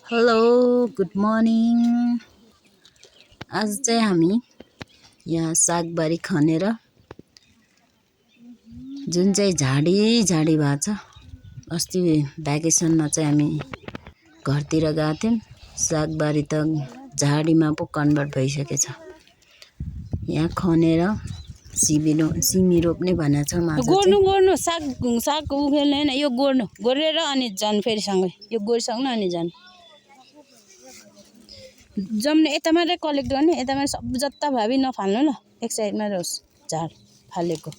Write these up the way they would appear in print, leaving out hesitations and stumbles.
Hello good morning. आज चाहिँ हामी यहाँ सागबारी खनेर जुन चाहिँ झाडी भएको छ। अस्ति भ्याकेसनमा चाहिँ हामी घरतिर गएको थियौँ। सागबारी त झाडीमा पो कन्भर्ट भइसकेछ। यहाँ खनेर सिमी रोप्ने भनेको छ। गोड्नु साग उखेल्ने हैन, यो गोडेर अनि जान फेरि सँगै यो गोडिसक्नु अनि जान जम्ने यता मात्रै कलेक्ट गर्ने, यता मात्रै सब जत्ता भाबी नफाल्नु ल, एक साइडमा होस् झाड फालेको।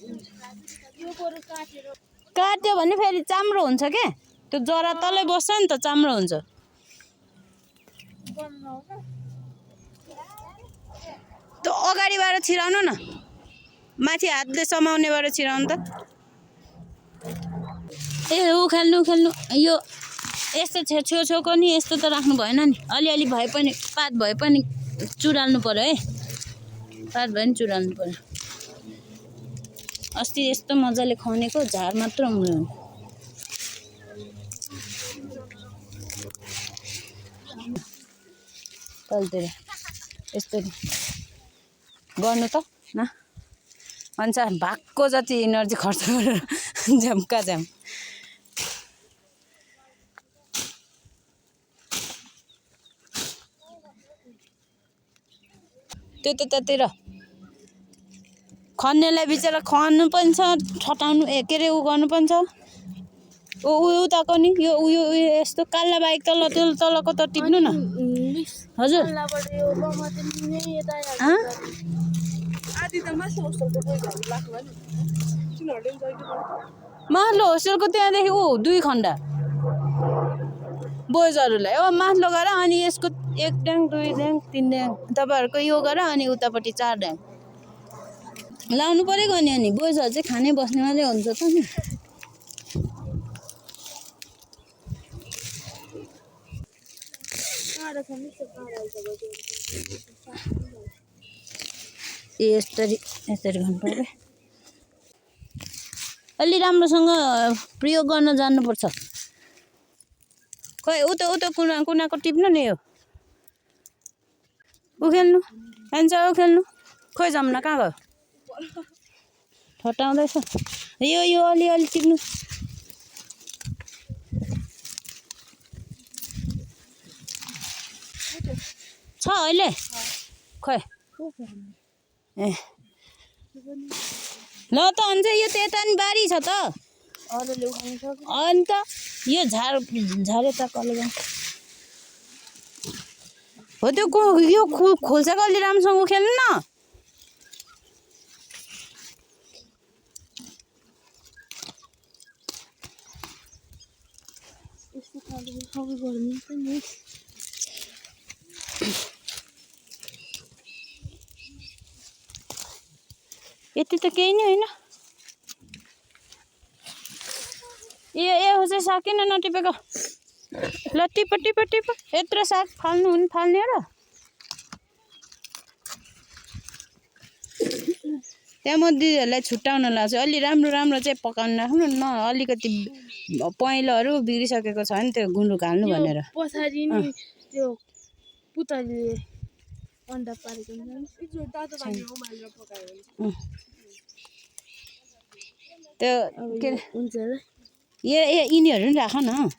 काट्यो भने फेरि चाम्रो हुन्छ के, त्यो जरा तलै बस्छ नि त, चाम्रो हुन्छ। त्यो अगाडिबाट छिराउनु न, माथि हातले समाउनेबाट छिराउनु त। ए उखेल्नु यो यस्तो छेउछेउको नि यस्तो त राख्नु भएन नि, अलिअलि भए पनि पात भए पनि चुडाल्नु पर्यो है, पात भए पनि चुडाल्नु पर्यो। अस्ति यस्तो मजाले खनेको झार मात्र उम्रियो। तलतिर यस्तो गर्नु त न भन्छ, भागको जति इनर्जी खर्च गरेर झ्याम्का झ्याम। त्यो त्यतातिर खन्नेलाई बिचरा खन्नु पनि छ, ठटाउनु के अरे उ गर्नु पनि छ। उताको नि यो उयो यस्तो काल्ला बाइक तलको त टिप्नु न हजुर। माथिल्लो होस्टेलको त्यहाँदेखि 2 खण्ड बोइजहरूलाई माथिल्लो गर, अनि यसको 1 ड्याङ 2 ड्याङ 3 ड्याङ तपाईँहरूको यो गर, अनि उतापट्टि 4 ड्याङ लाउनु परेको नि। अनि बोइजहरू चाहिँ खाने बस्ने मात्रै हुन्छ त नि। यसरी गर्नु पर्यो। अलि राम्रोसँग प्रयोग गर्न जान्नुपर्छ। खै उता कुनाको टिप्नु नि, यो उखेल्नु खान्छ उखेल्नु। खोइ जम्न कहाँ गयो, ठटाउँदैछ। यो अलिअलि टिप्नु। छ अहिले खोइ ए ल त हुन्छ। यो त्यता नि बारी छ त, अन्त यो झारे त कले हो। त्यो यो खोल्साको अलि राम्रोसँग खेल्नु न। यति त केही नै होइन। ए चाहिँ साग किन नटिपेको? ल टिप यत्रो साग फाल्ने र त्यहाँ म दिदीहरूलाई छुट्याउन लाग्छ। अलि राम्रो चाहिँ पकाउनु राख्नु न, अलिकति पहेँलोहरू बिग्रिसकेको छ भने त्यो गुन्द्रुक हाल्नु भनेर। पछाडि नि त्यो पुतलीले अन्डा पारेको त्यो के यिनीहरू पनि राख न,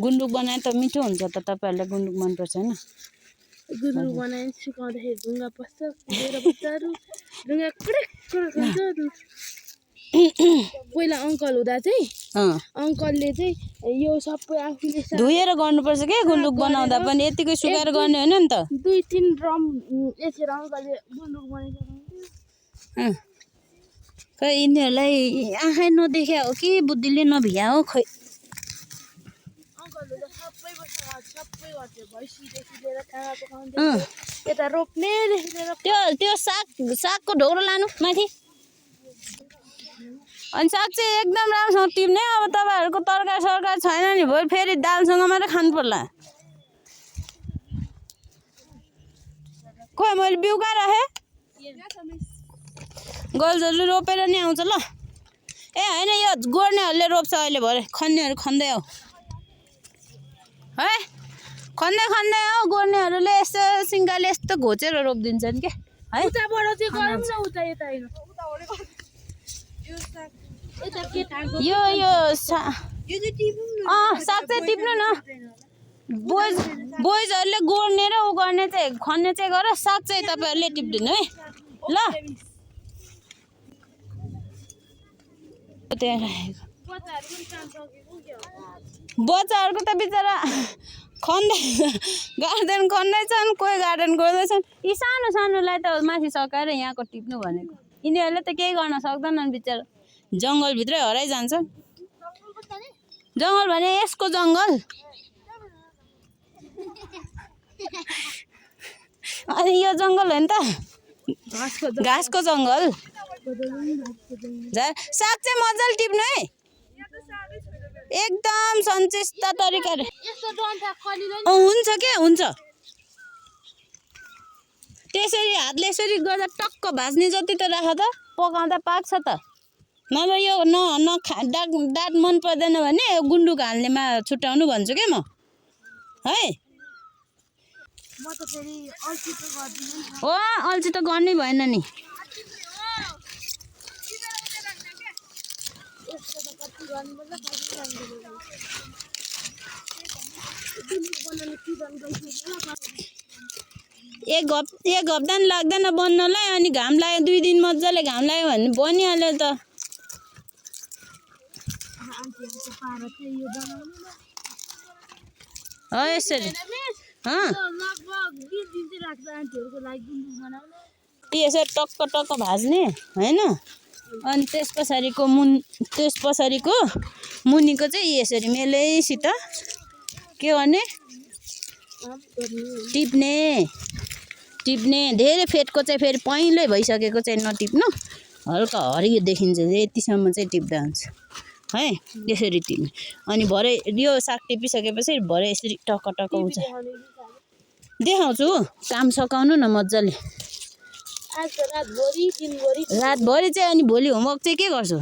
गुन्द्रुक बनाए त मिठो हुन्छ त। तपाईँहरूलाई गुन्द्रुक मनपर्छ होइन? गुन्द्रुक बनाए सुकाउँदाखेरि ढुङ्गा पस्छ, बच्चाहरू ढुङ्गा खान्छ। पहिला अङ्कल हुँदा चाहिँ अङ्कलले चाहिँ यो सबै आफूले धोएर गर्नुपर्छ के गुन्द्रुक बनाउँदा पनि, यतिकै सुकाएर गर्ने होइन नि त। 2-3 ड्रम यतिखेर अङ्कलले गुन्द्रुक बनाइसक्नु। खै यिनीहरूलाई आँखै नदेख्या हो कि बुद्धिले नभिया हो खै। अङ्कलले त सबै गर्थ्यो, भैँसीदेखि लिएर खाना पकाउँदै यता रोप्नेदेखि लिएर। त्यो सागको ढोग्रो लानु माथि। अनि साग चाहिँ एकदम राम्रोसँग टिप्ने। अब तपाईँहरूको तरकारी छैन नि, भोलि फेरि दालसँग मात्रै खानु पर्ला। खोइ मैले बिउका राखेँ, गल्जहरूले रोपेर नि आउँछ ल। ए होइन, यो गोड्नेहरूले रोप्छ अहिले, भरे खन्नेहरू खन्दै हो है। खन्दै खन्दै हो गोर्नेहरूले यस्तो सिङ्गाले यस्तो घोचेर रोपिदिन्छन् के है। उताबाट चाहिँ गरौँ न उता यता होइन यो साग चाहिँ टिप्नु न बोइजहरूले गोड्ने र उ गर्ने चाहिँ खन्ने चाहिँ गर साग चाहिँ तपाईँहरूले टिप्दिनु है ल। बच्चाहरूको त बिचरा खन्दै गार्डन खन्दैछन् कोही गार्डन गर्दैछन्। यी सानो सानोलाई त माथि सकाएर यहाँको टिप्नु भनेको यिनीहरूले त केही गर्न सक्दैनन् बिचरा जङ्गलभित्रै हराइजान्छन्। जङ्गल भने यसको जङ्गल अनि यो जङ्गल हो नि त घाँसको जङ्गल। साग चाहिँ मजाले टिप्नु है एकदम सन्चिष्ट तरिकाले हुन्छ के हुन्छ त्यसरी हातले यसरी गर्दा टक्क भाज्ने जति त राख त पकाउँदा पाक्छ त नभए यो डाँट मन पर्दैन भने गुन्द्रुक हाल्नेमा छुट्याउनु भन्छु के म है। हो अल्छी त गर्नै भएन नि एक हप्ता नि लाग्दैन बन्नलाई अनि घाम लाग्यो 2 दिन मजाले घाम लाग्यो भने बनिहाल्यो त। हो यसरी यसरी टक्क टक्क भाज्ने होइन अनि त्यस पछाडिको मुनिको चाहिँ यसरी मेलैसित के गर्ने टिप्ने धेरै फेटको चाहिँ फेरि पहिल्यै भइसकेको चाहिँ नटिप्नु हल्का हरियो देखिन्छ यतिसम्म चाहिँ टिप्दा हुन्छ है यसरी टिप्ने अनि भरे यो साग टिपिसकेपछि भरे यसरी टक्क टक्क हुन्छ देखाउँछु काम सकाउनु न मजाले रातभरि चाहिँ अनि भोलि होमवर्क चाहिँ के गर्छौ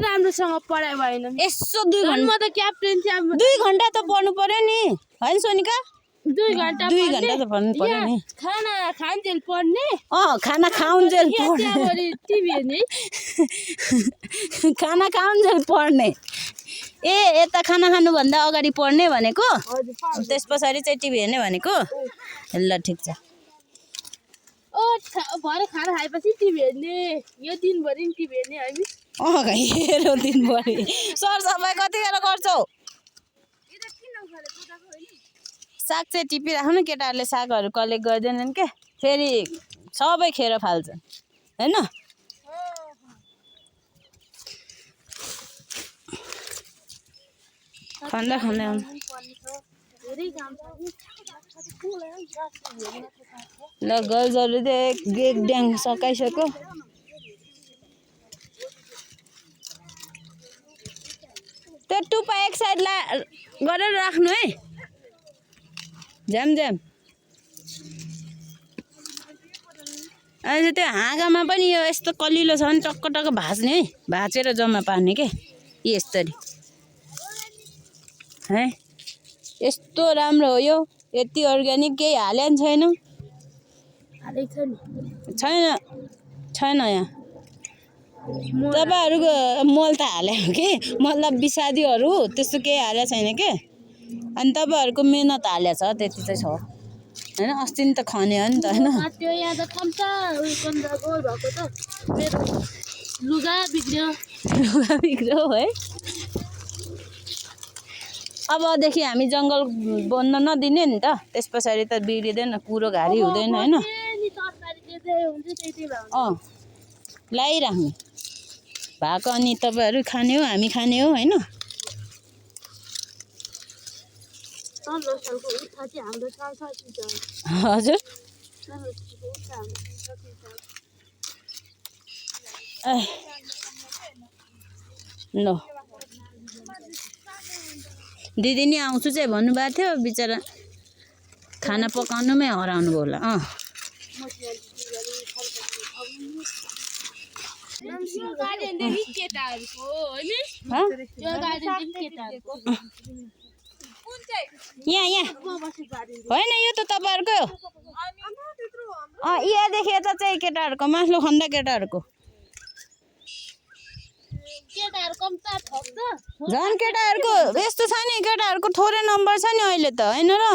राम्रोसँग पढाइ भएन यसो 2 घन्टा म त क्याप्टेन थिएँ 2 घन्टा त पढ्नु पर्यो नि होइन सोनिका 2 घन्टा 2 घन्टा त पढ्नु पर्यो नि खाना खान्जेल पढ्ने खाना खाउन्जेल पढ्ने टिभी हेर्ने खाना खाउन्जेल पढ्ने यता खाना खानुभन्दा अगाडि पढ्ने भनेको त्यस पछाडि चाहिँ टिभी हेर्ने भनेको ल ठिक छ। भरे खाना खाएपछि टिभी हेर्ने यो दिनभरि टिभी हेर्ने हामी हेरौ दिनभरि सरसफाइ कतिखेर गर्छौ साग चाहिँ टिपिराख्नु केटाहरूले सागहरू कलेक्ट गर्दैनन् के फेरि सबै खेर फाल्छन् होइन खन्दा खन्दै ल गर्जहरू चाहिँ एक ड्याङ सकाइसक्यो त्यो टुप्पा एक साइड गरेर राख्नु है झ्याम अनि त्यो हाँगामा पनि यो यस्तो कलिलो छ भने टक्क टक्क भाज्ने है भाँचेर जम्मा पार्ने के यसरी है यस्तो राम्रो हो यो यति अर्ग्यानिक केही हाले नि छैन यहाँ तपाईँहरूको मल त हाले हो कि मतलब विषादीहरू त्यस्तो केही हालेको छैन के अनि तपाईँहरूको मेहनत हाले छ त्यति चाहिँ छ होइन अस्ति नि त खने हो नि त होइन त्यो यहाँ त कम्छ भएको त मेरो लुगा बिग्रियो है अबदेखि हामी जङ्गल बन्न नदिने नि त त्यस पछाडि त बिग्रिँदैन कुरो घारी हुँदैन होइन लगाइराख्नु भएको अनि तपाईँहरू खाने हो हामी खाने हो होइन हजुर ल दिदी नि आउँछु चाहिँ भन्नुभएको थियो बिचरा खाना पकाउनुमै हराउनु भयो होला यहाँ यहाँ होइन यो त तपाईँहरूको यहाँदेखि यता चाहिँ केटाहरूको मासु खन्दा केटाहरूको झन् केटाहरूको यस्तो छ नि केटाहरूको थोरै नम्बर छ नि अहिले त होइन र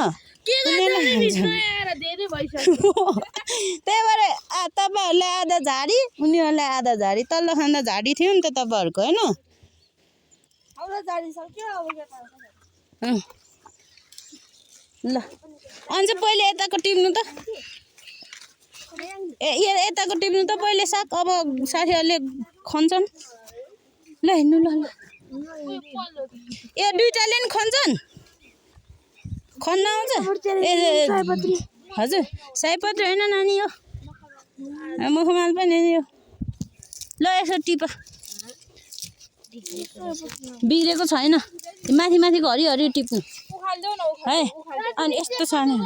त्यही भएर तपाईँहरूलाई आधा झाडी उनीहरूलाई आधा झाडी तल्लो खाँदा झाडी थियो नि त तपाईँहरूको होइन ल अन्त पहिले यताको टिप्नु त यताको टिप्नु त पहिले साग अब साथीहरूले खन्छन् ल हिँड्नु ल ए दुइटाले नि खन्छन् खन्न आउँछ ए हजुर सयपत्री होइन नानी यो मखमल पनि यो ल यसो टिप बिग्रेको छैन माथि माथिको हरियो टिप्नु है अनि यस्तो छ नि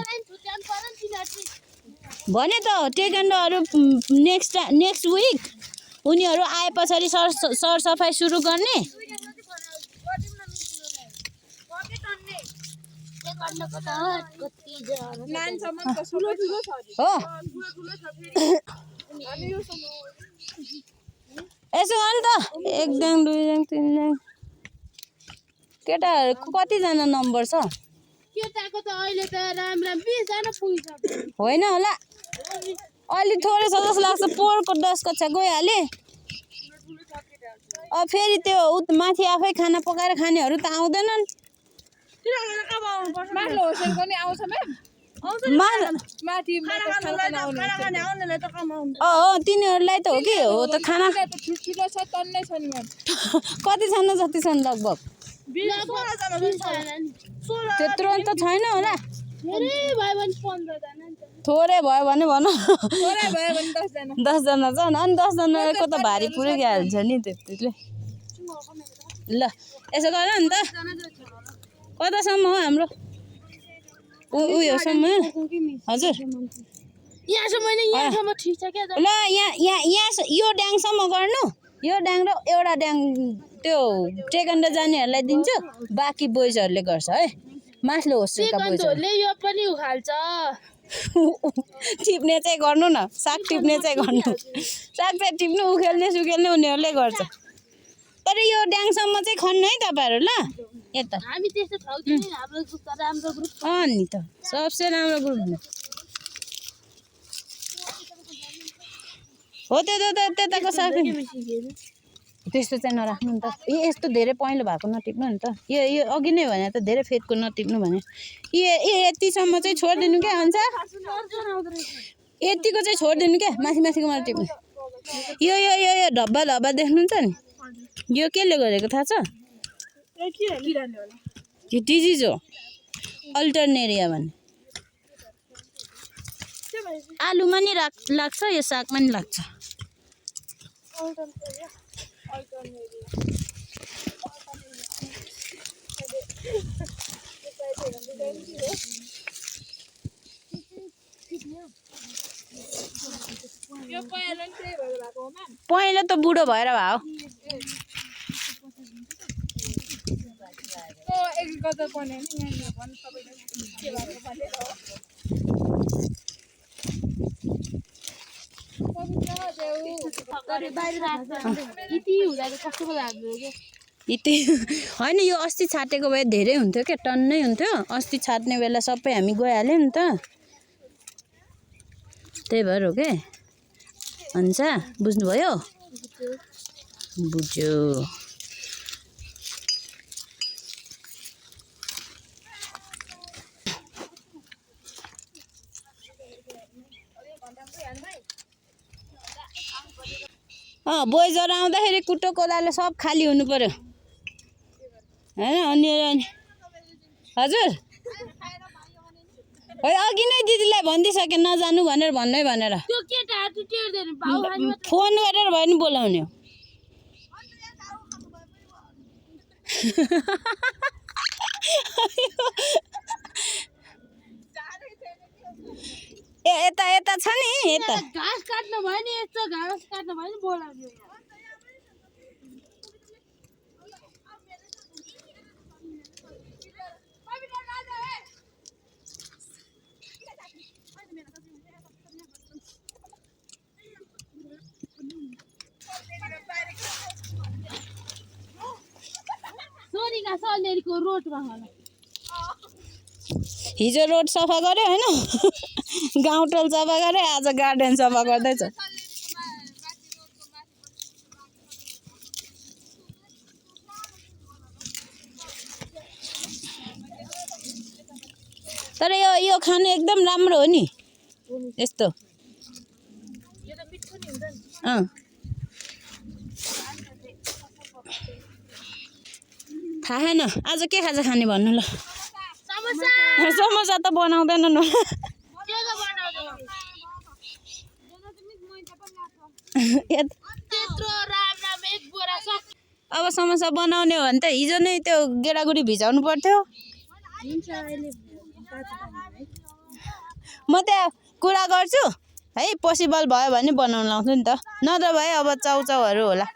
भने त टेकेन्डोहरू नेक्स्ट विक उनीहरू आए पछाडि सरसफाइ सुरु गर्ने हो यसो गर्नु त 1 ड्याङ 2 ड्याङ 3 ड्याङ केटाहरूको कतिजना नम्बर छ केटाको त अहिले त राम 20 जना पुगिसक्यो होइन होला अलि थोरै छ जस्तो लाग्छ पोहोरको 10 कक्षा गइहाले अब फेरि त्यो माथि आफै खाना पकाएर खानेहरू त आउँदैनन् तिनीहरूलाई त हो कि हो त खाना कतिजना जति छन् लगभग त्यत्रो त छैन होला थोरै भयो भने भन 10 जना छन् अनि 10 जनाको त भारी पुगिहाल्छ नि त्यतिले ल यसो गर नि त कतासम्म हो हाम्रो उयोसम्म हजुर ल यहाँ यो ड्याङसम्म गर्नु यो ड्याङ र एउटा ड्याङ त्यो टेकन्डो जानेहरूलाई दिन्छु बाँकी बोइजहरूले गर्छ है मास्लो होस्टेलका बोइजहरूले यो पनि उखाल्छ टिप्ने चाहिँ गर्नु न साग टिप्ने चाहिँ गर्नु साग चाहिँ टिप्नु उखेल्ने सुखेल्ने उनीहरूले गर्छ तर यो ड्याङसम्म चाहिँ खन्नु है तपाईँहरू ल यता हामी त्यस्तो ठाउँतिर हाम्रो ग्रुप त राम्रो ग्रुप नि त सबसे राम्रो ग्रुप हो त्यो त त्यताको साग त्यस्तो चाहिँ नराख्नु नि त यस्तो धेरै पहेँलो भएको नटिप्नु नि त यो अघि नै भने त धेरै फेदको नटिप्नु भने यतिसम्म चाहिँ छोडिदिनु क्या हुन्छ यतिको चाहिँ छोडिदिनु क्या माथिको माथि टिप्नु यो धब्बा देख्नुहुन्छ नि यो केले गरेको थाहा छ यो डिजिज हो अल्टरनेरिया भन्ने आलुमा नि लाग्छ यो सागमा नि लाग्छ पहिला त बुढो भएर भयो होइन यो अस्ति छाटेको भए धेरै हुन्थ्यो क्या टन्नै हुन्थ्यो अस्ति छाट्ने बेला सबै हामी गइहाल्यो नि त त्यही भएर हो के हुन्छ बुझ्नुभयो बुझ्यो बोइजहरू आउँदाखेरि कुटो कोलाले सब खाली हुनु पर्यो होइन अनि हजुर अघि नै दिदीलाई भनिदिइसकेँ नजानु भनेर फोन गरेर भयो नि बोलाउने हो यता छ नि यता घाँस काट्नु भयो नि यस्तो घाँस काट्नु भयो नि बोलाउने हिजो रोड सफा गर्यो होइन गाउँटोल सफा गर्यो आज गार्डन सफा गर्दैछ तर यो खानु एकदम राम्रो हो नि यस्तो थाहा छैन आज के खाजा खाने भन्नु ल समोसा त बनाउँदैनन् अब समोसा बनाउने हो भने त हिजो नै त्यो गेडागुडी भिजाउनु पर्थ्यो म त्यहाँ कुरा गर्छु है पोसिबल भयो भने बनाउन लाउँछु नि त नत्र भए अब चाउचाउहरू होला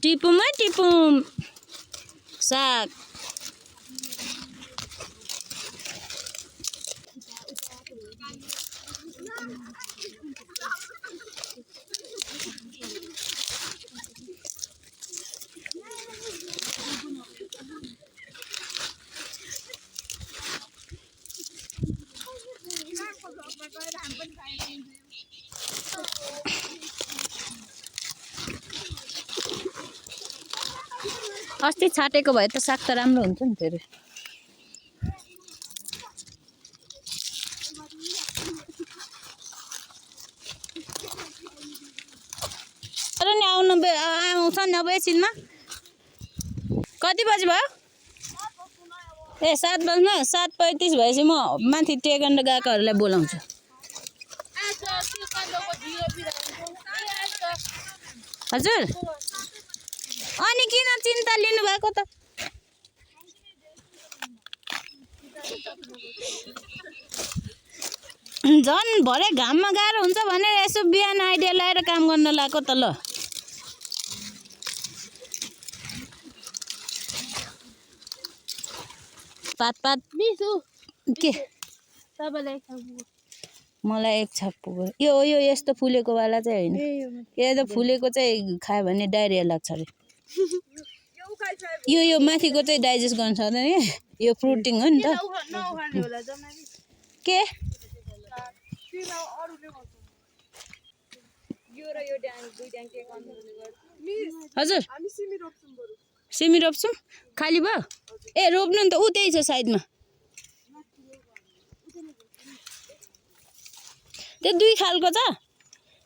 टिपुम साग अस्ति छाटेको भए त साग त राम्रो हुन्छ नि फेरि तर नि आउँछ नि अब एकछिनमा कति बजी भयो ए 7 बज्न 7:35 भएपछि म माथि टेकन्ड गएकोहरूलाई बोलाउँछु हजुर अनि किन चिन्ता लिनु भएको त झन् भरे घाममा गाह्रो हुन्छ भने यसो बिहान आइडिया लगाएर काम गर्न लागेको त ल पात के मलाई एक छाप पुग्यो यो यस्तो फुलेको वाला चाहिँ होइन यो त फुलेको चाहिँ खायो भने डायरिया लाग्छ अरे यो माथिको चाहिँ डाइजेस्ट गर्न सक्दैन यो फ्रुटिङ हो नि त के हजुर सिमी रोप्छौँ खाली भयो ए रोप्नु नि त ऊ त्यही छ साइडमा त्यो 2 खालको छ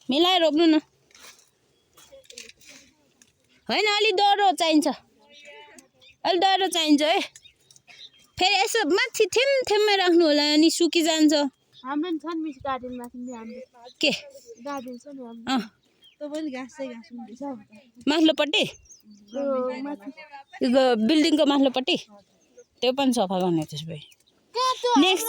मिलाएर रोप्नु न होइन अलि डह्रो चाहिन्छ अलि डह्रो चाहिन्छ है फेरि यसो माथि थेममा राख्नु होला अनि सुकिजान्छ हाम्रो नि छ नि मिस गार्डन माथि नि हाम्रो के गार्डन छ नि हाम्रो तपाईले घाँस हुँदैछ माथिल्लोपट्टि बिल्डिङको माथिल्लोपट्टि त्यो पनि सफा गर्ने त्यसो भए नेक्स्ट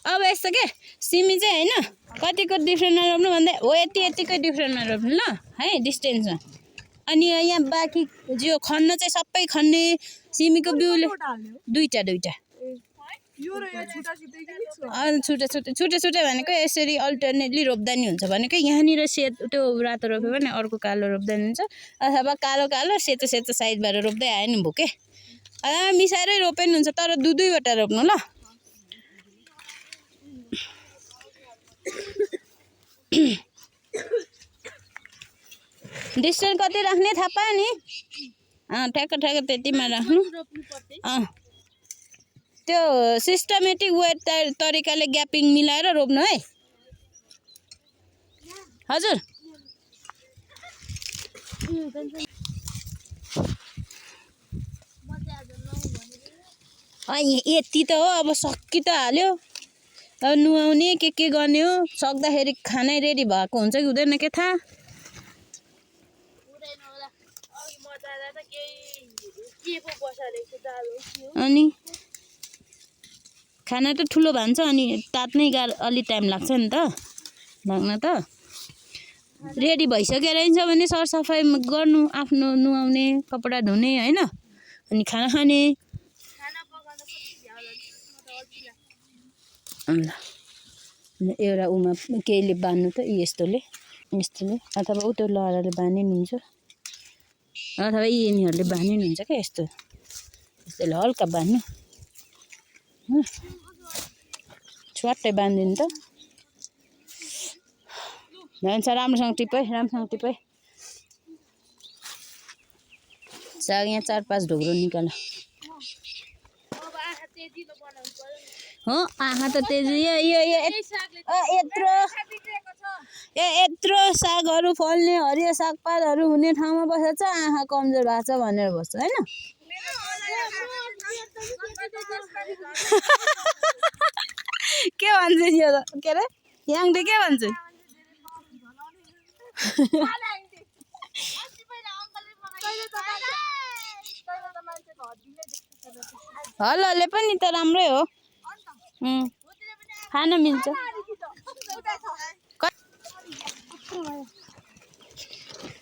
अब यस्तो के सिमी चाहिँ होइन कतिको डिफ्रेन्टमा रोप्नु भन्दा हो यतिकै डिफ्रेन्टमा रोप्नु ल है डिस्टेन्समा अनि यहाँ बाँकी जो खन्न चाहिँ सबै खन्ने सिमीको बिउले दुईटा छुट्टै भनेको यसरी अल्टरनेटली रोप्दा नि हुन्छ भनेको यहाँनिर त्यो रातो रोप्यो भने अर्को कालो रोप्दा नि हुन्छ अथवा कालो सेतो साइडबाट रोप्दै आयो नि भुके मिसाएरै रोपे नि हुन्छ तर 2-2वटा रोप्नु ल डिस्टेन्स कति राख्ने थाहा पायो नि ठ्याक्क त्यतिमा राख्नु त्यो सिस्टमेटिक वे तरिकाले ग्यापिङ मिलाएर रोप्नु है हजुर यति त हो अब सकि त हाल्यो अब नुहाउने के गर्ने हो सक्दाखेरि खानै रेडी भएको हुन्छ कि हुँदैन के थाहा अनि खाना त ठुलो भन्छ अनि तात्नै अलि टाइम लाग्छ नि त लाग्न त रेडी भइसक्यो रहेछ भने सरसफाइ गर्नु आफ्नो नुहाउने कपडा धुने होइन अनि खाना खाने ल एउटा उमा केहीले बान्नु त यस्तोले अथवा त्यो लहराले बानिनुहुन्छ अथवा यिनीहरूले बानिनुहुन्छ क्या यस्तोले हल्का बान्नु छुट्टै बानिदिनु त भन्छ राम्रोसँग टिपै साग यहाँ 4-5 ढोग्रो निकाल हो आँखा त तेजी यत्रो सागहरू फल्ने हरियो सागपातहरू हुने ठाउँमा बसेछ आँखा कमजोर भएको छ भनेर बस्छ होइन के भन्छ यो के अरे याङले के भन्छ हलले पनि त राम्रै हो खान मिल्छ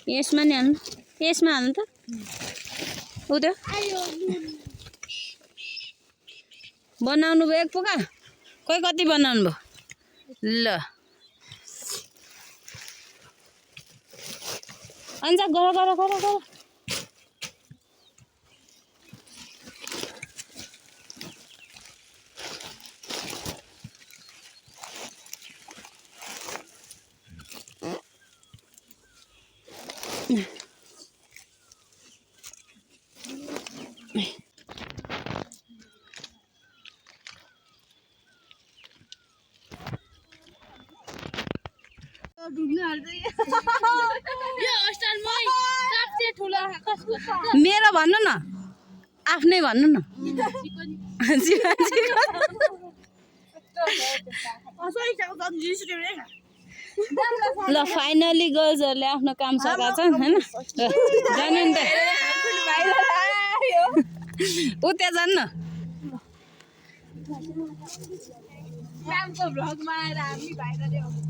यसमा नि हाल्नु यसमा हाल्नु त उयो बनाउनु भयो एक पोका कोही कति बनाउनु भयो ल अन्जा गर मेरो भन्नु न आफ्नै भन्नु न ल फाइनली गर्ल्सहरूले आफ्नो काम सकाएको छन् होइन जानु नि त ऊ त्यहाँ जान्न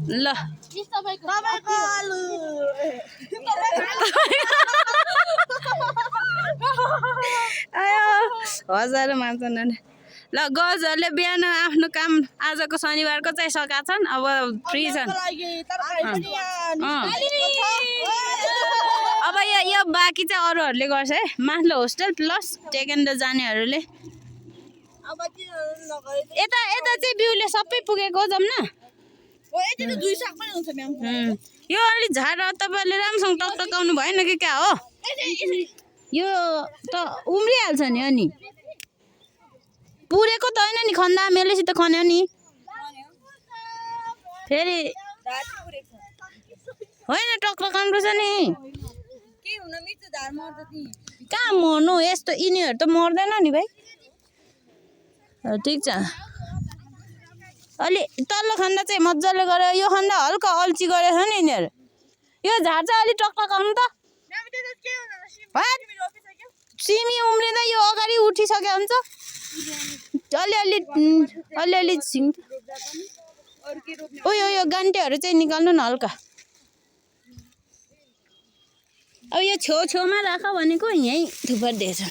ल हजार मान्छन् ल गर्ल्सहरूले बिहान आफ्नो काम आजको शनिबारको चाहिँ सकाएको छन् अब फ्री छन् अब यो बाँकी चाहिँ अरूहरूले गर्छ है माथिल्लो होस्टेल प्लस टेकेन्डो जानेहरूले यता चाहिँ बिउले सबै पुगेको जाउँ न यो अलि झार तपाईँले राम्रोसँग टकटकाउनु भएन कि क्या हो यो त उम्रिहाल्छ नि अनि पुरेको त होइन नि खन्दा मेलेसित खन्यो नि फेरि होइन टकटकाउनु पर्छ नि कहाँ मर्नु यस्तो यिनीहरू त मर्दैन नि भाइ ठिक छ अलि तल्लो खन्दा चाहिँ मजाले गऱ्यो यो खन्दा हल्का अल्छी गरेको छ नि यिनीहरू यो झार चाहिँ अलिक टकटकाउनु त सिमी उम्रिँदा यो अगाडि उठिसक्यो हुन्छ अलिअलि छिङ उयो यो गान्टेहरू चाहिँ निकाल्नु न हल्का अब यो छेउछेउमा राख भनेको यहीँ थुपारिदिएछ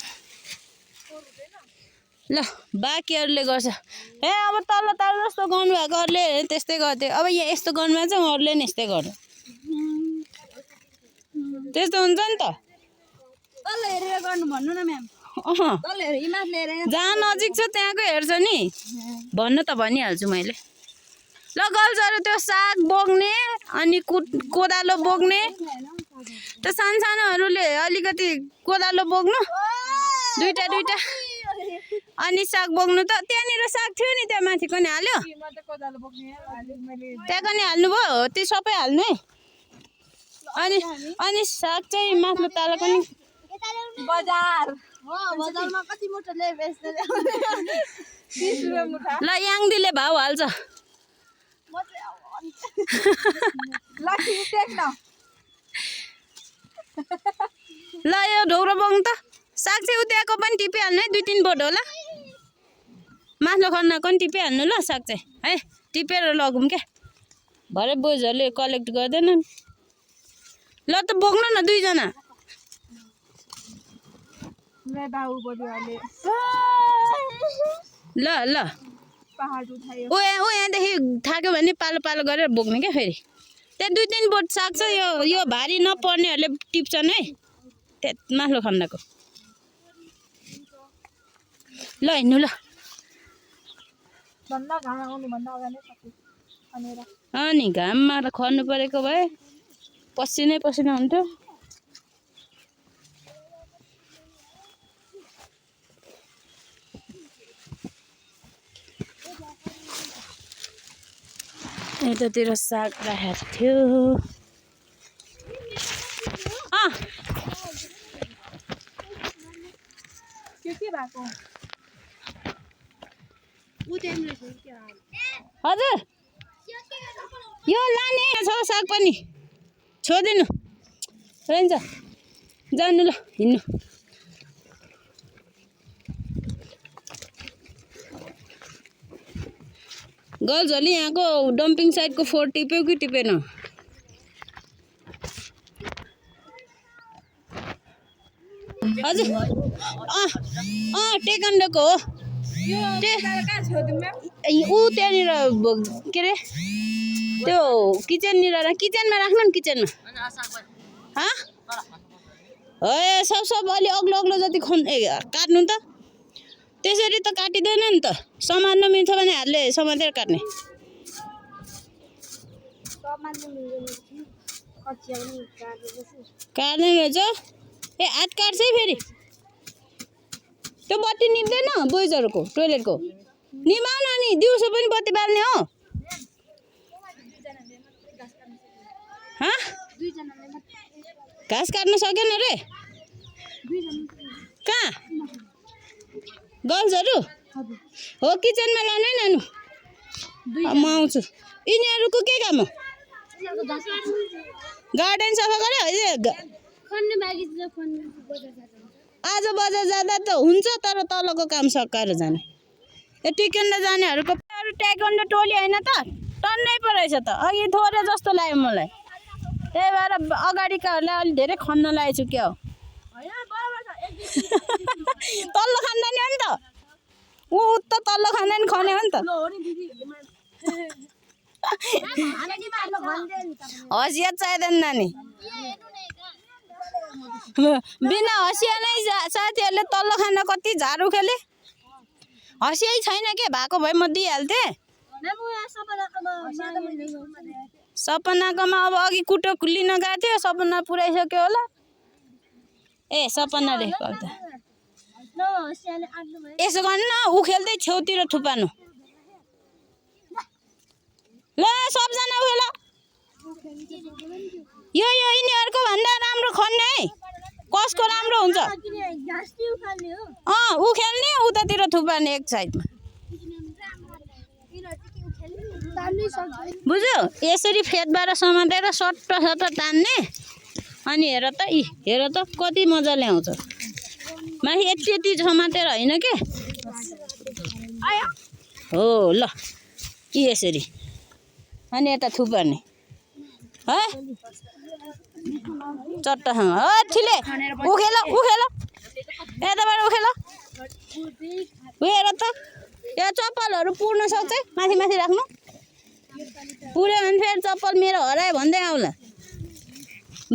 ल बाँकीहरूले गर्छ ए अब तल जस्तो गर्नुभएकोहरूले त्यस्तै गर्थ्यो अब यहाँ यस्तो गर्नुमा चाहिँ अरूले नि यस्तै गर्यो त्यस्तो हुन्छ नि त तल हेरेर गर्नु भन्नु न म्याम जहाँ नजिक छ त्यहाँको हेर्छ नि भन्नु त भनिहाल्छु मैले ल गर्ल्सहरू त्यो साग बोक्ने अनि कोदालो बोक्ने त्यो सानसानोहरूले अलिकति कोदालो बोक्नु दुईटा अनि साग बोक्नु त त्यहाँनिर साग थियो नि त्यहाँ माथिको नि हाल्यो त्यहाँको नि हाल्नुभयो त्यो सबै हाल्नु है अनि साग चाहिँ माथिल्लो तालको नि बजारमा कति मुठोले बेच्दै ल याङदीले भाउ हाल्छ ल यो ढोग्रो बोक्नु त साग चाहिँ उद्याएको पनि टिपिहाल्नु है 2-3 बोट होला माथिल्लो खन्नाको पनि टिपिहाल्नु ल साग चाहिँ है टिपेर लगौँ क्या भरे बोजहरूले कलेक्ट गर्दैनन् ल त बोक्नु न दुईजना मेरा बाबु बढियाले ल ल पहाड उठायो ओ यहाँदेखि थाक्यो भने पालो पालो गरेर बोक्ने क्या फेरि त्यहाँ 2-3 बोट साग छ यो भारी नपर्नेहरूले टिप्छन् है त्यहाँ माथि खन्दाको ल हिँड्नु ल भन्दा घाम आउनु भन्दा अगाडि नै सक्यो भनेर अनि घाममा त खन्नु परेको भए पसिनै पसिना हुन्थ्यो यतातिर साग राखेको थियो के भएको हजुर यो लाने छ साग पनि छोडिदिनु रहन्छ जानु ल हिँड्नु गर्ल्सहरूले यहाँको डम्पिङ साइडको फोर टिप्यो कि टिपेन हजुर टेकन्डोको हो ऊ त्यहाँनिर के अरे त्यो किचनमा राख्नु नि किचनमा सब अलि अग्लो अग्लो जति काट्नु त त्यसरी त काटिँदैन नि त समात्न मिल्छ भने हातले समातेर काट्ने काट्दैन रहेछ ए हात काट्छ है फेरि त्यो बत्ती निप्दैन बोइजहरूको टोइलेटको निभाउन नि दिउँसो पनि बत्ती बाल्ने हो घाँस काट्न सकेन रे कहाँ गर्ल्सहरू हो किचनमा लानु है नानु म आउँछु यिनीहरूको के काम हो गार्डन सफा गरे आज बजार जाँदा त हुन्छ तर तलको काम सकाएर जाने यो टेकन्डो जानेहरूको अरू टेकन्डो टोली होइन त टन्नै पो रहेछ त अघि थोरै जस्तो लाग्यो मलाई त्यही भएर अगाडिकाहरूलाई अलिक धेरै खन्न लागेको छु क्या हो तल्लो खानदानी हो नि त ऊ त तल्लो खानदानी खने हो नि त हँसिया चाहिँदैन नानी बिना हँसिया नै साथीहरूले तल्लो खाना कति झार उखेले हँसिया छैन के भएको भए म दिइहाल्थेँ सपनाकोमा अब अघि कुटो लिन गएको थियो सपना पुऱ्याइसक्यो होला ए सपनाले गर्दा यसो गर्नु न उखेल्दै छेउतिर थुपार्नु ल सबजना उखेल यो यिनीहरूको भन्दा राम्रो खन्ने है कसको राम्रो हुन्छ उखेल्ने उतातिर थुपार्ने एक साइडमा बुझ्यौ यसरी फेदबाट समातेर सट्ट तान्ने अनि हेर त कति मजाले आउँछ माथि यति समातेर होइन के हो ल यसरी अनि यता थुपार्ने है चट्टसँग ठिले उखेल यताबाट उखेल हेर त यो चप्पलहरू पुर्न सक्छ माथि राख्नु पुऱ्यो भने फेरि चप्पल मेरो हरायो भन्दै आउला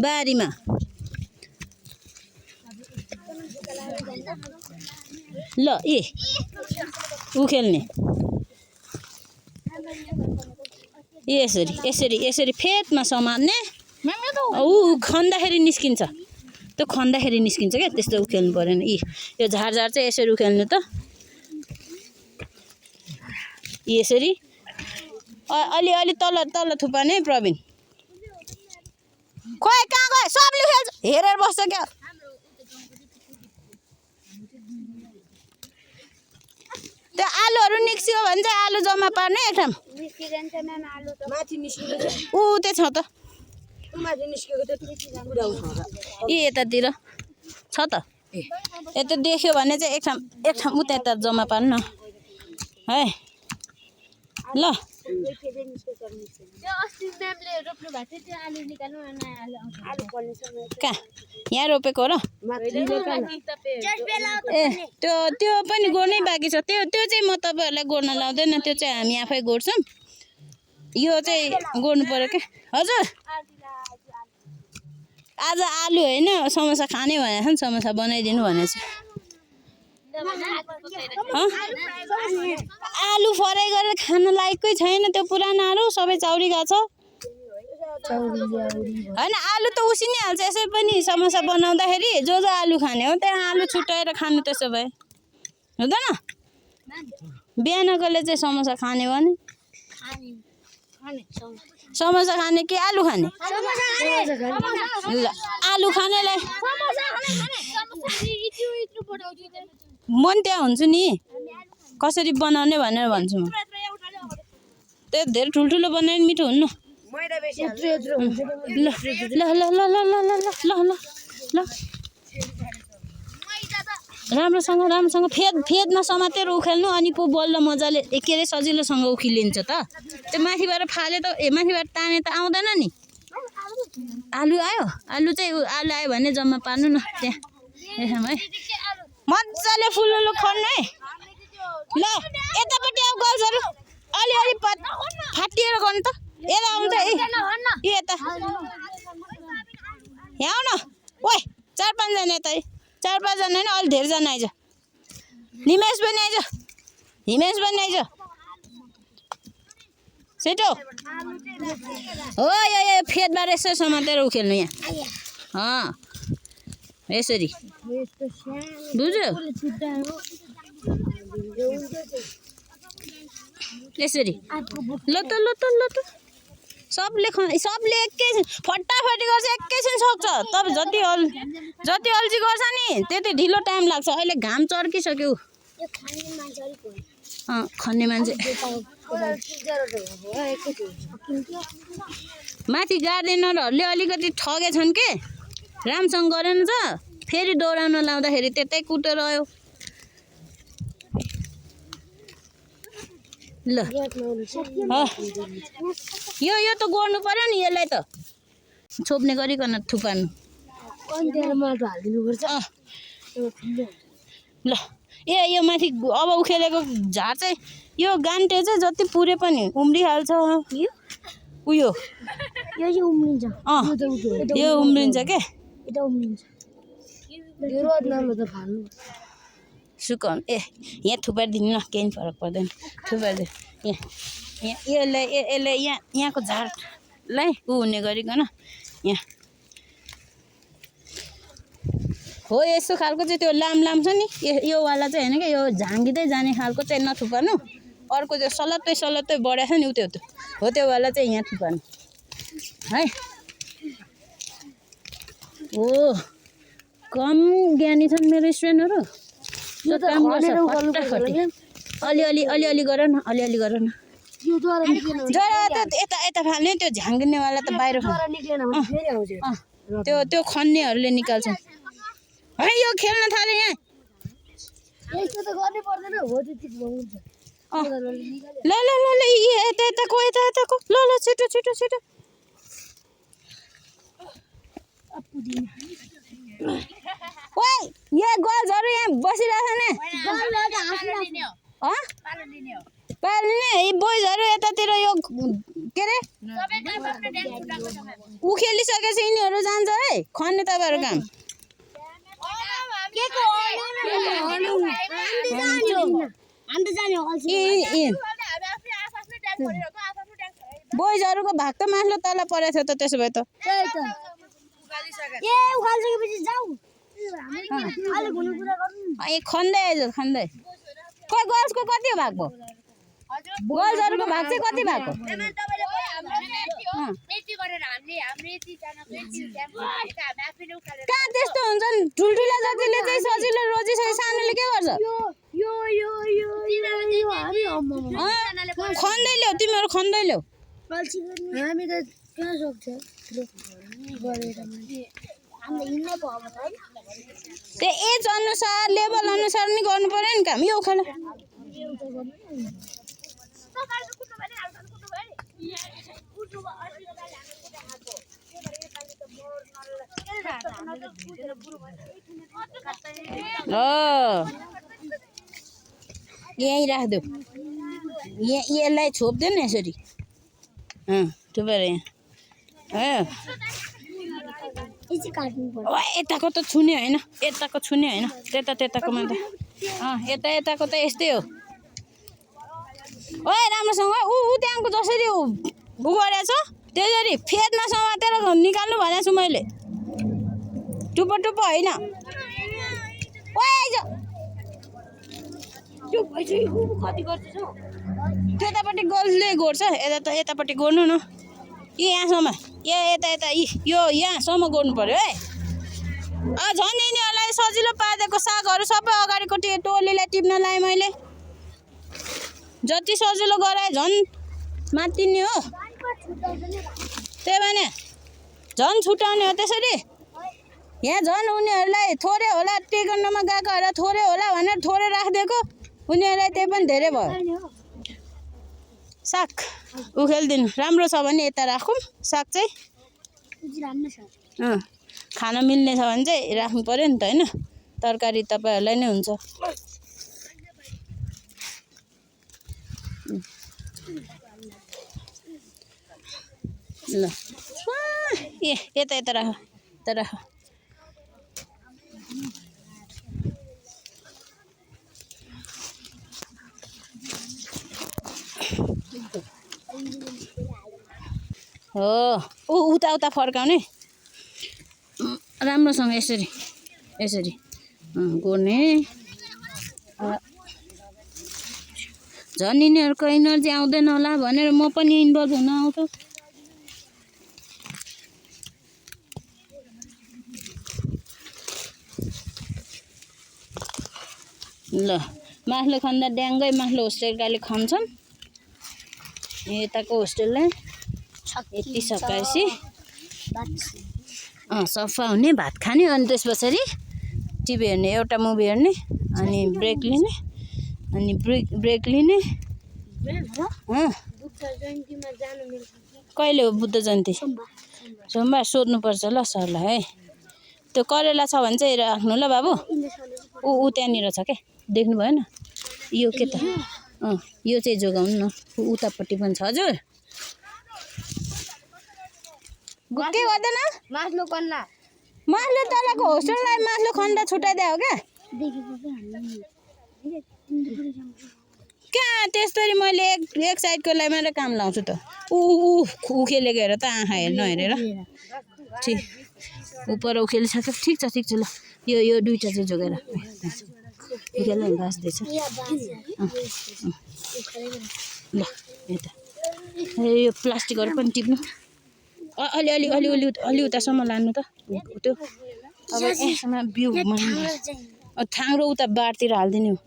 बारीमा ल उखेल्ने यसरी फेदमा समात्ने ऊ खन्दाखेरि निस्किन्छ त्यो खन्दाखेरि निस्किन्छ क्या त्यस्तो उखेल्नु परेन यो झार चाहिँ यसरी उखेल्नु त यसरी अलि तल थुपार्ने प्रवीण खोइ कहाँ गयो सबले खेल्छ हेरेर बस्छ क्या त्यो आलुहरू निस्क्यो भने चाहिँ आलु जम्मा पार्ने एक ठाउँ ऊ त्यो छ त यतातिर छ त यता देख्यो भने चाहिँ एक ठाउँ उता जम्मा पार्नु न है ल त्यो अस्ति म्यामले रोप्नु भएको थियो त्यो आलु निकाल्नु नयाँ आलु पर्ने समय कहाँ यहाँ रोपेको र ए त्यो पनि गोड्नै बाँकी छ त्यो चाहिँ म तपाईँहरूलाई गोड्न लाउँदैन त्यो चाहिँ हामी आफै गोड्छौँ यो चाहिँ गोड्नु पर्यो क्या हजुर आज आलु होइन समोसा खाने भनेको छ नि समोसा बनाइदिनु भनेको छ आलु फ्राई गरेर खान लायककै छैन त्यो पुरानो आलु सबै चाउरी गएको छ होइन आलु त उसिनिहाल्छ यसै पनि समोसा बनाउँदाखेरि जो आलु खाने हो त्यहाँ आलु छुट्याएर खानु त्यसो भए हुँदैन बिहानकोले चाहिँ समोसा खाने भने समोसा खाने कि आलु खाने ल आलु खानेलाई म नि त्यहाँ हुन्छु नि कसरी बनाउने भनेर भन्छु म त्यो धेरै ठुल्ठुलो बनायो भने मिठो हुन्न ल ल ल ल ल ल ल ल ल ल राम्रोसँग फेदमा समातेर उखेल्नु अनि पो बल्ल मजाले के अरे सजिलोसँग उखिलिन्छ त त्यो माथिबाट फाले त माथिबाट ताने त आउँदैन नि आलु आयो आलु आयो भने जम्मा पार्नु न त्यहाँ यसमा है मजाले फुलुलु खन्नु है ल यतापट्टि आऊ गर्ल्सहरू अलि फाटिएर गर्नु त यता आउँछ है यता यहाँ आउ न ओइ 4-5 जना यता 4-5 जना होइन अलि धेरैजना आइज हिमेश पनि आइज सेटो हो यो फेदबाट यसो समातेर उखेल्नु यहाँ यसरी बुझ्यो यसरी ल त सबले एकैछिन फटाफटी गर्छ एकैछिन सक्छ तपाईँ जति अल्छी गर्छ नि त्यति ढिलो टाइम लाग्छ अहिले घाम चर्किसक्यो खन्ने मान्छे माथि गार्डेनरहरूले अलिकति ठगेछन् के राम्रोसँग गरेन त फेरि दोहोऱ्याउन लाउँदाखेरि त्यतै कुटेर आयो ल यो त गोड्नु पर्यो नि यसलाई त छोप्ने गरिकन थुपार्नु ल यो माथि अब उखेलेको झार चाहिँ यो गान्टे चाहिँ जति पुरे पनि उम्रिहाल्छ उयो यो उम्रिन्छ के सुकाउनु यहाँ थुपारिदिनु न केही फरक पर्दैन थुपारिदिनु यसलाई यहाँको झारलाई हुने गरिकन यहाँ हो यस्तो खालको चाहिँ त्यो लाम छ नि यो वाला चाहिँ होइन क्या यो झाँगिँदै जाने खालको चाहिँ नथुपार्नु अर्को चाहिँ सलत्तै बढाएको छ नि त्यो हो त्यो वाला चाहिँ यहाँ थुपार्नु है हो कम ज्ञानी छन् मेरो स्टुडेन्टहरू त्यो काम गर्छ फटाफटी अलि गर न जरा त यता फाल्ने त्यो झाँग्नेवाला त बाहिर त्यो खन्नेहरूले निकाल्छ है यो खेल्न थाले यहाँ ल यताको ल छिटो ओइ यहाँ गर्ल्सहरू यहाँ बसिरहेको नि पाल्ने बोइजहरू यतातिर यो के अरे उखेलिसकेपछि यिनीहरू जान्छ है खन्ने तपाईँहरू काम बोइजहरूको भाग त माथि तल परेको थियो त त्यसो भए त खन्दै आइज खै गर्ल्सको कति भएको गर्ल्सहरूको भाग चाहिँ कति भएको कहाँ त्यस्तो हुन्छ नि ठुल्ठुला जतिले चाहिँ सजिलो रोजिसके सानोले के गर्छ खन्दै ल्याऊ तिमीहरू खन्दै ल्याऊ त्यो एज अनुसार लेभल अनुसार नि गर्नु पर्यो नि काम यो उखाला यहीँ राखिदेऊ यसलाई छोप्दैन यसरी थुपेर यहाँ यताको त छुने होइन यताको छुने होइन त्यताकोमा त यताको त यस्तै हो ओए राम्रोसँग ऊ त्यहाँको जसरी ऊ गरेछ त्यसरी फेदमा समातेर निकाल्नु भनेको छु मैले टुप्पो होइन त्यतापट्टि गोलले गोड्छ यतापट्टि गोड्नु न यहाँसम्म यता यो यहाँसम्म गोड्नु पर्यो है झन् यिनीहरूलाई सजिलो पारिदिएको सागहरू सबै अगाडिको टोलीलाई टिप्न लाएँ मैले जति सजिलो गराए झन् मात्तिने हो त्यही भने झन् छुटाउने हो त्यसरी यहाँ झन् उनीहरूलाई थोरै होला टेकन्नमा गएकोहरूलाई थोरै होला भनेर थोरै राखिदिएको उनीहरूलाई त्यही पनि धेरै भयो साग उखेलिदिनु राम्रो छ भने यता राखौँ साग चाहिँ खान मिल्ने छ भने चाहिँ राख्नु पर्यो नि त होइन तरकारी तपाईँहरूलाई नै हुन्छ ल यता राख हो उता फर्काउने राम्रोसँग यसरी गोड्ने झन् यिनीहरूको इनर्जी आउँदैन होला भनेर म पनि इन्भल्भ हुन आउँछु ल मासले खन्दा ड्याङ्गै मासले होस्टेलकाले खन्छन् यताको होस्टेललाई यति सकाएपछि सफा हुने भात खाने अनि त्यस पछाडि टिभी हेर्ने एउटा मुभी हेर्ने अनि ब्रेक लिने अनि ब्रेक लिने कहिले हो बुद्ध जयन्ती सोमबार सोध्नुपर्छ ल सरलाई है त्यो करेला छ भने चाहिँ राख्नु ल बाबु ऊ त्यहाँनिर छ क्या देख्नु भएन यो के त यो चाहिँ जोगाउनु न उतापट्टि पनि छ हजुर के गर्दैन मासले तलको होस्टेललाई मासले खन्दा छुट्याइदियो हो क्या त्यस्तरी मैले एक साइडकोलाई मात्रै काम लाउँछु त उखेलेको हेर त आँखा नहेरेर ठिक उपर उखेलिसक्यो ठिक छ ल यो दुईवटा चाहिँ जोगाएर उखेल्दै गाँच्दैछ ल यता यो प्लास्टिकहरू पनि टिप्नु अलि उतासम्म लानु त त्यो अब यसमा बिउ थाङ्रो उता बारतिर हालिदिने हो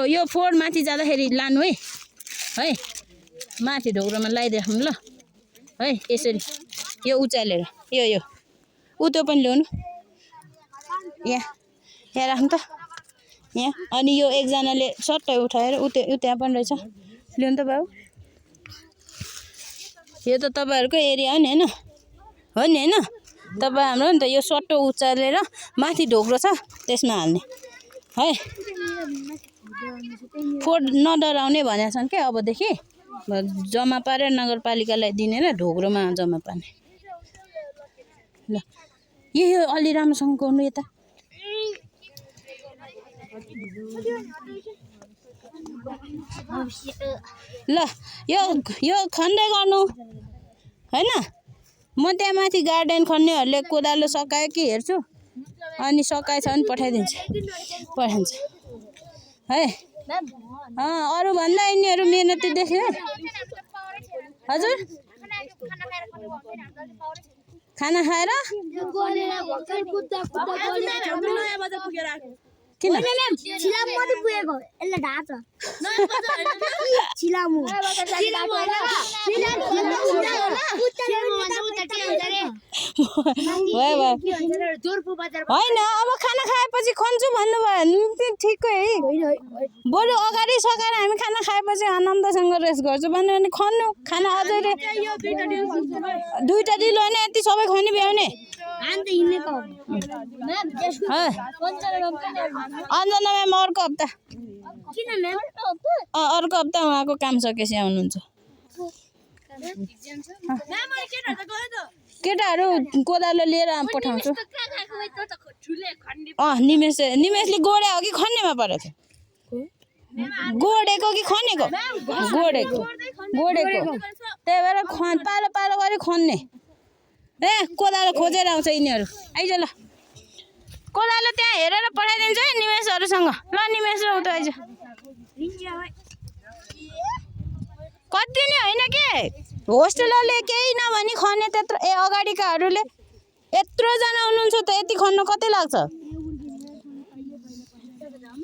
यो फोहोर माथि जाँदाखेरि लानु है माथि ढोग्रोमा लगाइदिराख्नु ल है यसरी यो उचालेर यो त्यो पनि ल्याउनु यहाँ राख्नु त यहाँ अनि यो एकजनाले सट्टै उठाएर त्यहाँ पनि रहेछ ल्याउनु त बाबु यो त तपाईँहरूको एरिया हो नि होइन तपाईँ हाम्रो नि त यो सट्टो उचालेर माथि ढोग्रो छ त्यसमा हाल्ने है फोहोर नडराउने भनेको छन् क्या अबदेखि जम्मा पारेर नगरपालिकालाई दिने र ढोग्रोमा जम्मा पार्ने ल यो अलि राम्रोसँग गर्नु यता ल यो खन्दै गर्नु होइन म त्यहाँ माथि गार्डन खन्नेहरूले कोदालो सकायो कि हेर्छु अनि सकाएछ भने पठाइदिन्छ है अरूभन्दा यिनीहरू मेहनती देख्यो हजुर खाना खाएर किन भयो होइन अब खाना खाएपछि खन्छु भन्नुभयो भने ठिकै है बरु अगाडि सकाएर हामी खाना खाएपछि आनन्दसँग रेस्ट गर्छु भन्यो भने खन्नु खाना अझै 2टा दिलो होइन यति सबै खनि भ्याउने अन्जना म्याम अर्को हप्ता अर्को हप्ता उहाँको काम सकेपछि आउनुहुन्छ केटाहरू कोदालो लिएर पठाउँछु निमेशले गोडे हो कि खन्नेमा परेको थियो गोडेको कि खनेको गोडेको त्यही भएर पालो पालो गरी खन्ने ए कोदालो खोजेर आउँछ यिनीहरू आइज ल कोदालो त्यहाँ हेरेर पठाइदिन्छ है निमेशहरूसँग ल निमेश र उता आइज कति नि होइन के होस्टेलरले केही नभनी खन्ने त्यत्रो अगाडिकाहरूले यत्रोजना हुनुहुन्छ त यति खन्न कति लाग्छ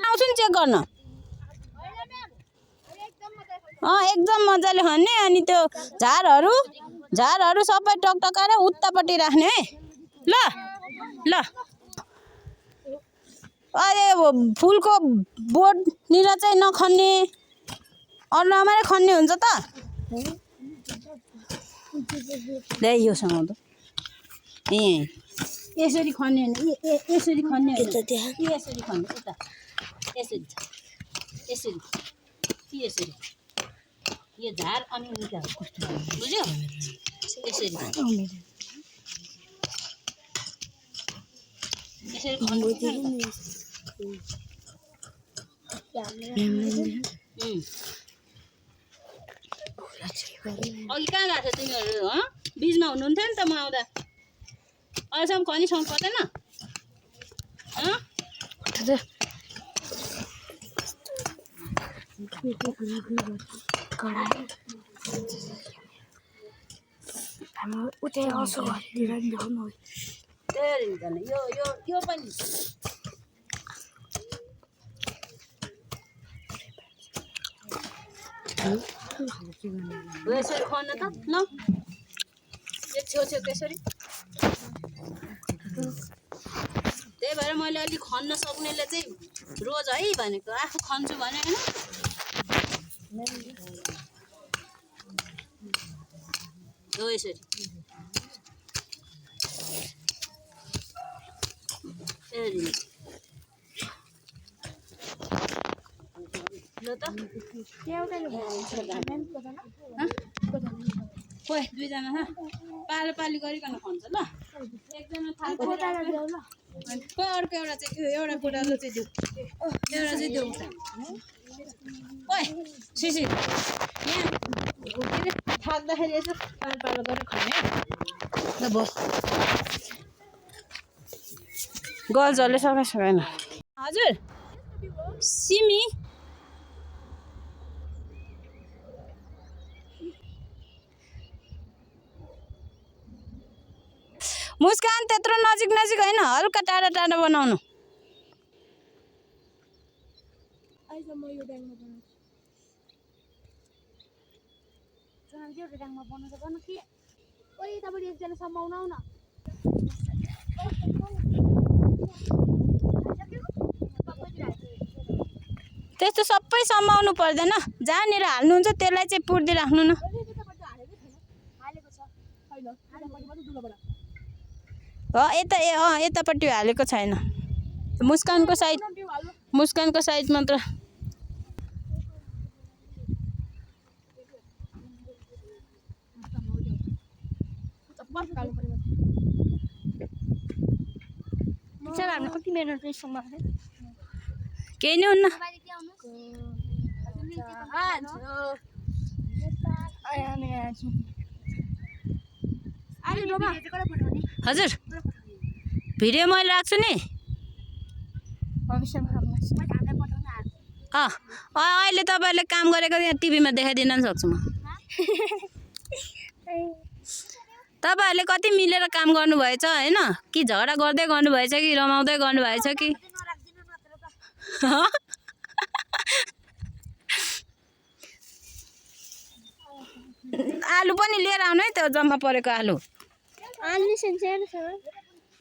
आउँछु नि चेक गर्न एकदम मजाले खन्ने अनि त्यो झारहरू सबै टकटकाएर उत्तापट्टि राख्ने है ल ल अरे फुलको बोटनिर चाहिँ नखन्ने अनुहारै खन्ने हुन्छ त लै यो समाउँदो यसरी खन्ने होइन यसरी खन्ने यसरी खन्ने यता यसरी यसरी यो झार अनि निकाल्नु कस्तो बुझ्यो यसरी खन्नु अघि कहाँ गएको थियो तिमीहरू बिचमा हुनुहुन्थ्यो नि त म आउँदा अहिलेसम्म खनिसम्म पर्दैन यो पनि यसरी खन्न त ल छेउ त्यसरी त्यही भएर मैले अलिक खन्न सक्नेले चाहिँ रोज है भनेको आफू खन्छु भने होइन हो यसरी ल त खोइ दुईजना पालो पाली गरिकन खन्छ ल एकजना थाल्छ खोइ अर्को एउटा चाहिँ एउटा कोटालो चाहिँ देऊ एउटा चाहिँ देऊ खोइ सिसी यहाँ थाक्दाखेरि यसो पालो पालो गरेर खन्ने ल बस गल्जले सकेन हजुर सिमी मुस्कान त्यत्रो नजिक नजिक होइन हल्का टाढा टाढा बनाउनु त्यस्तो सबै समाउनु पर्दैन जहाँनिर हाल्नुहुन्छ त्यसलाई चाहिँ पुर्दै राख्नु न यतापट्टि हालेको छैन मुस्कानको साइड मात्र केही नै हुन्न हजुर भिडियो मैले राख्छु नि अहिले तपाईँहरूले काम गरेको यहाँ टिभीमा देखाइदिन पनि सक्छु म तपाईँहरूले कति मिलेर काम गर्नुभएछ होइन कि झगडा गर्दै गर्नुभएछ कि रमाउँदै गर्नुभएछ कि आलु पनि लिएर आउनु है त्यो जम्मा परेको आलु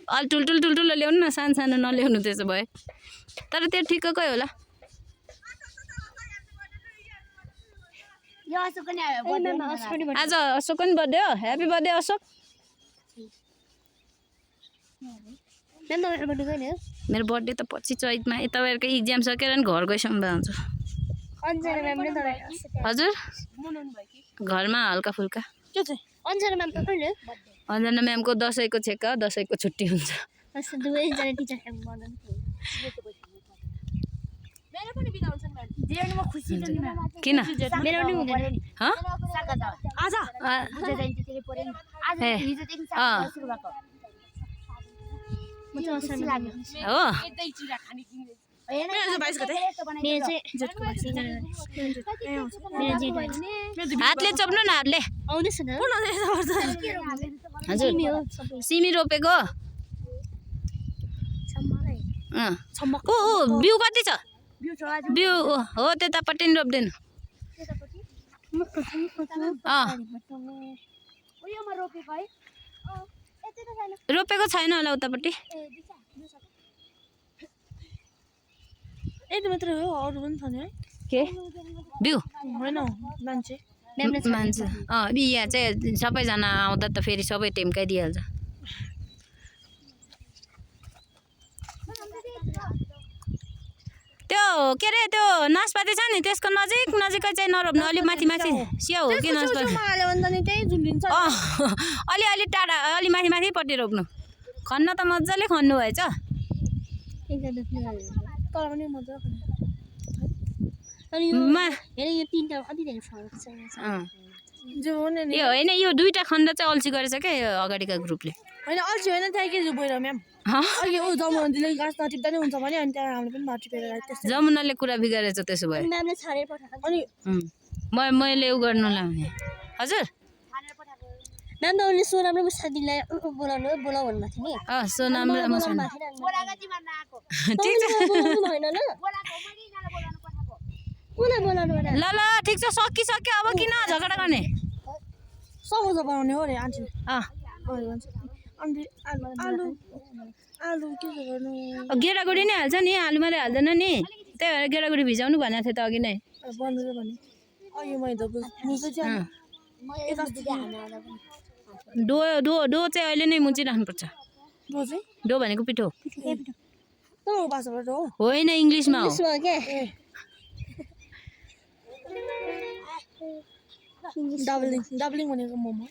अलि ठुल्ठुलो ल्याउनु न, सानो नल्याउनु त्यसो भए। तर त्यो ठिक्ककै होला। आज अशोक पनि बर्थडे हो। Happy birthday Ashok. मेरो बर्थडे त पछि चैतमा। तपाईँहरूको इक्जाम सकेर नि घर गइसम्म आउँछु। हजुर घरमा हल्का फुल्का। अन्जना म्यामको दसैँको छेक्का, दसैँको छुट्टी हुन्छ। किन हातले चप्नु न, हातले। हजुर सिमी रोपेको। बिउ कति छ? बिउ हो त्यतापट्टि नि रोप्दैन। रोपेको छैन होला उतापट्टि। के बिउ मान्छे यहाँ चाहिँ सबैजना आउँदा त फेरि सबै टेम्काइदिइहाल्छ। त्यो के अरे त्यो नासपाती छ नि त्यसको नजिकै चाहिँ नरोप्नु, अलि माथि स्याउ हो कि नासपाती। अलि टाढा अलि माथिपट्टि रोप्नु। खन्न त मजाले खन्नु भएछ। यो होइन यो दुईटा खण्ड चाहिँ अल्छी गरेछ क्या यो अगाडिका ग्रुपले। होइन अल्छी होइन त्यहाँ के बोइरा म्याम अघि ऊ जमुनाले गाछ नटिप्दा नि हुन्छ भने अनि त्यहाँ हामीले पनि नटिपेर जमुनाले कुरा बिगारेछ त्यसो भए। अनि मैले उ गर्नु लाग्ने। हजुर म्याम त उनले सोनाम र मुसादीलाई बोलाउनु भन्नु भएको थियो नि। सोनाम र मुसादी ठिक छ। ल ठिक छ सकिसक्यो अब किन झगडा गर्ने। समोसा बनाउने हो रे आन्टी। आलु के गर्नु? गेडागुडी नै हाल्छ नि, आलु मात्रै हाल्दैन नि। त्यही भएर गेडागुडी भिजाउनु भनेको थियो त अघि नै। डो चाहिँ अहिले नै मुचिराख्नुपर्छ। डो भनेको पिठो होइन, इङ्ग्लिसमा हो। डब्लिङ भनेको मोमो।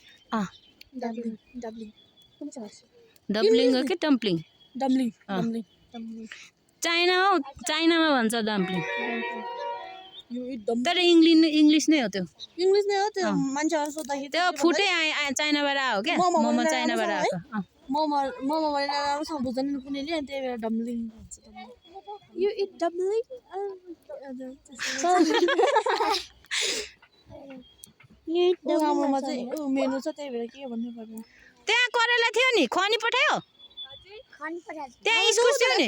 डम्पलिङ हो कि डम्पलिङ? डम्लिङ चाइना हो, चाइनामा भन्छ डम्पलिङ। तर इङ्ग्लिस नै हो त्यो। इङ्ग्लिस नै हो त्यो। मान्छेहरू सोद्धाखेरि त्यो फुटै चाइनाबाट आयो क्या। मोमो चाइनाबाट आएको। मोमो भनेर राम्रोसँग बुझ्दैन कुनैले अनि त्यही भएर डम्लिङ भन्छ। यो इट डम्लिङ मेनु छ त्यही भएर के भन्नु पर्दैन। त्यहाँ करेला थियो नि, खनी पठायो। त्यहाँ इस्कुस थियो नि,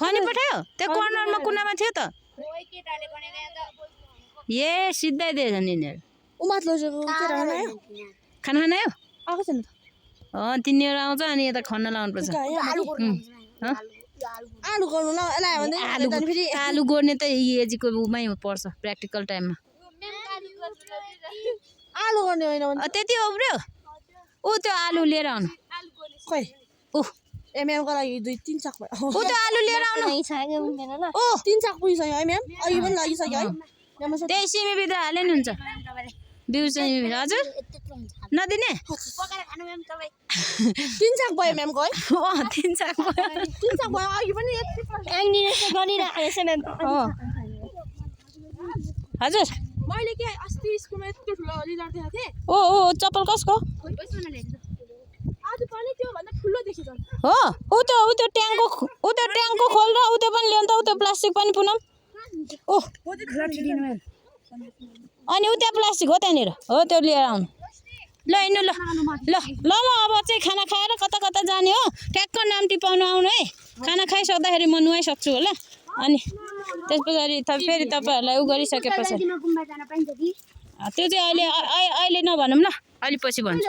खनी पठायो। त्यो कर्नरमा कुनामा थियो त। ए सिधै दिएछ नि यिनीहरू। खाना आयो आएको छैन त। तिनीहरू आउँछ अनि यता खन्न लाउनुपर्छ। आलु गर्नु लगायो भने आलु गोड्ने त एजीको उमै पर्छ प्र्याक्टिकल टाइममा। आलु गर्ने होइन त्यति उब्रियो। ऊ त्यो आलु लिएर आउनु। खोइ एमएमको लागि 2-3 साक भयो। ऊ त्यो आलु लिएर आउनु। 3 साक पुगिसक्यो है म्याम। अघि पनि लागिसक्यो है। त्यही सिमी बिदा हाले नि हुन्छ। बिउ सिमी बिदा। हजुर नदिने 3 साक भयो म्यामको है। 3 साक भयो। 3 साक भयो। अघि पनि हजुर मैले के अस्ति स्कुलमा यस्तो ठुलो लिएर देखाएको थिएँ। ओ चप्पल कसको? आज पनि त्यो भन्दा ठुलो देखेछ। हो ऊ त्यो ट्याङ्कको खोल र ऊ त्यो पनि ल्याउँ त। ऊ त्यो प्लास्टिक पनि पुनम। अनि ऊ त्यहाँ प्लास्टिक हो त्यहाँनिर। हो त्यो लिएर आउनु। ल हिँड्नु ल ल ल ल अब चाहिँ खाना खाएर कता जाने हो। ठ्याक्क नाम टिपाउनु आउनु है। खाना खाइसक्दाखेरि म नुहाइसक्छु होला। अनि त्यस पछाडि फेरि तपाईँहरूलाई उ गरिसके पछाडि त्यो चाहिँ अहिले नभनौँ ल, अहिले पछि भन्छु।